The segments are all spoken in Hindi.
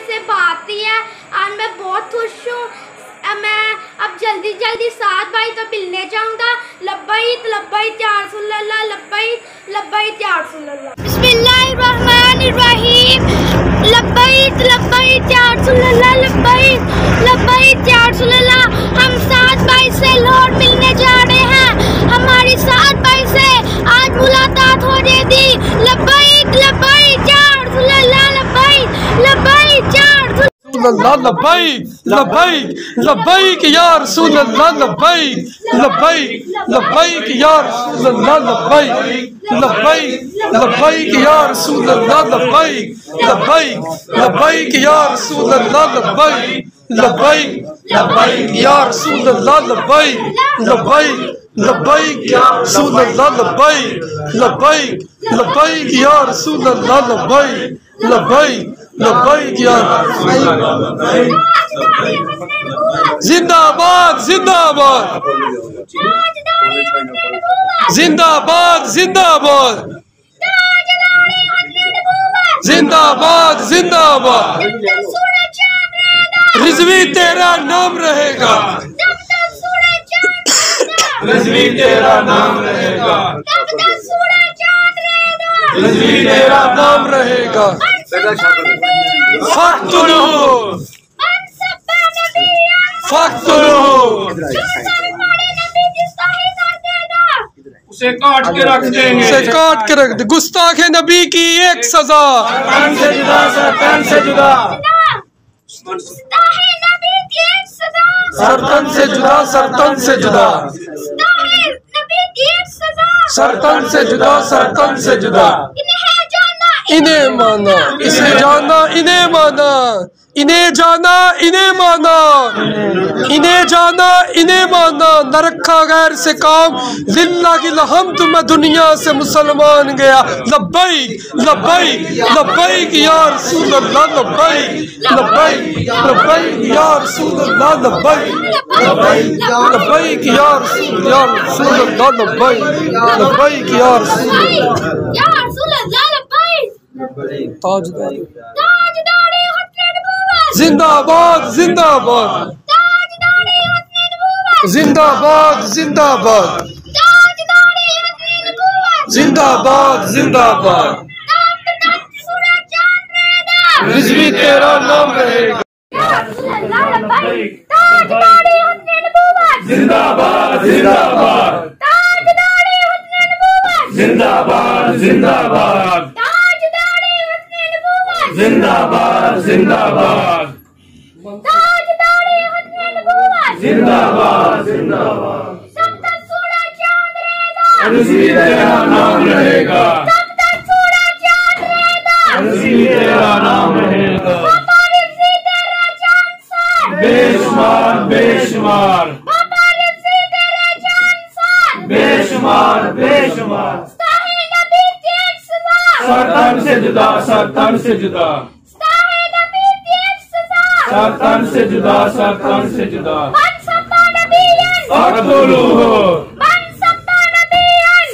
से बात ही है। आज मैं बहुत खुश हूँ। मैं अब जल्दी जल्दी 7 भाई तो मिलने जाऊंगा। लब्बैक लब्बैक या रसूल अल्लाह, लब्बैक लब्बैक या रसूल अल्लाह। बिस्मिल्लाहिर्रहमानिर्रहीम। लब्बैक लब्बैक या रसूल अल्लाह, लब्बैक लब्बैक या रसूल अल्लाह। हम 7 भाई से लाहौर मिलने जा रहे हैं। हमारी 7 भाई से आज मुलाकात हो जाएगी। लब्बैक लब्बैक या रसूल अल्लाह, लब्बैक लब्बैक या रसूल अल्लाह, लब्बैक लब्बैक लब्बैक या रसूल अल्लाह, लब्बैक लब्बैक लब्बैक या रसूल अल्लाह, लब्बैक लब्बैक लब्बैक या रसूल अल्लाह, लब्बैक लब्बैक लब्बैक या रसूल अल्लाह, लब्बैक लब्बैक लब्बैक या रसूल अल्लाह, लब्बैक लब्बैक लब्बैक या रसूल अल्लाह, लब्बैक लब्बैक लब्बैक या रसूल अल्लाह, लब्बैक लब्बैक लब्बैक या जिंदाबाद जिंदाबाद जिंदाबाद जिंदाबाद जिंदाबाद जिंदाबाद। रिजवी तेरा नाम रहेगा, रिजवी तेरा नाम रहेगा, रिजवी तेरा नाम रहेगा। फख्तुलूहु फख्तुलूहु, उसे काट के रख देंगे, उसे काट के रख दे। गुस्ताखे नबी की एक सजा, सरतन से जुदा, सरतन से जुदा, सरतन से जुदा, सरतन से जुदा, सरतन से जुदा, सरतन से जुदा। इन्हें माना, इसे जाना, इन्हें माना, इन्हें जाना, इन्हें माना, इन्हें जाना, इन्हें माना। न रखा गैर से काम, लिल्लाह की रहमत मैं दुनिया से मुसलमान गया। लब्बैक लब्बैक लब्बैक या रसूल अल्लाह, लब्बैक लब्बैक लब्बैक या रसूल अल्लाह, लब्बैक लब्बैक लब्बैक या रसूल अल्लाह, लब्बैक लब्बैक या रसूल ताजदार। जिंदाबाद जिंदाबाद जिंदाबाद जिंदाबाद जिंदाबाद जिंदाबाद। रिजवी तेरा नाम रहेगा, जिंदाबाद जिंदाबाद जिंदाबाद जिंदाबाद जिंदाबाद जिंदाबाद जिंदाबाद जिंदाबाद। रिजवी तेरा नाम रहेगा, रिजवी तेरा नाम रहेगा। बेशुमार बेशुमार बेशुमार बेशुमार। सरतन से जुदा, सरतन से जुदा, सरतन से जुदा, सरतन से जुदा। फख्तुलूहु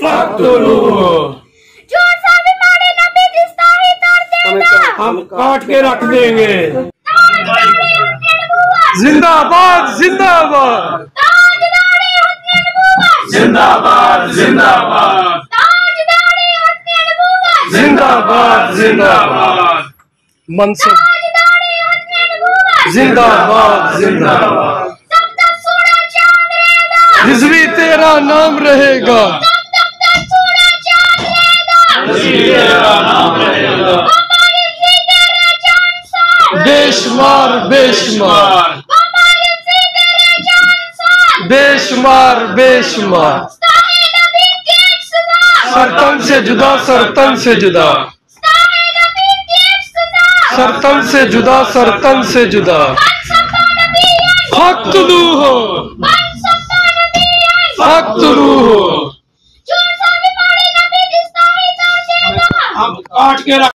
फख्तुलूहु, हम काट के रख देंगे। जिंदाबाद जिंदाबाद जिंदाबाद जिंदाबाद जिंदाबाद जिंदाबाद। मनसब जिंदाबाद जिंदाबाद। रिजवी तेरा नाम रहेगा, रिजवी तेरा नाम रहेगा। बेशुमार बेशुमार बेशुमार बेशुमार। सरतन से जुदा, सरतन से जुदा, सरतन से जुदा, सरतन से जुदा। फख्तुलूहु फख्तुलूहु, हम काट के रख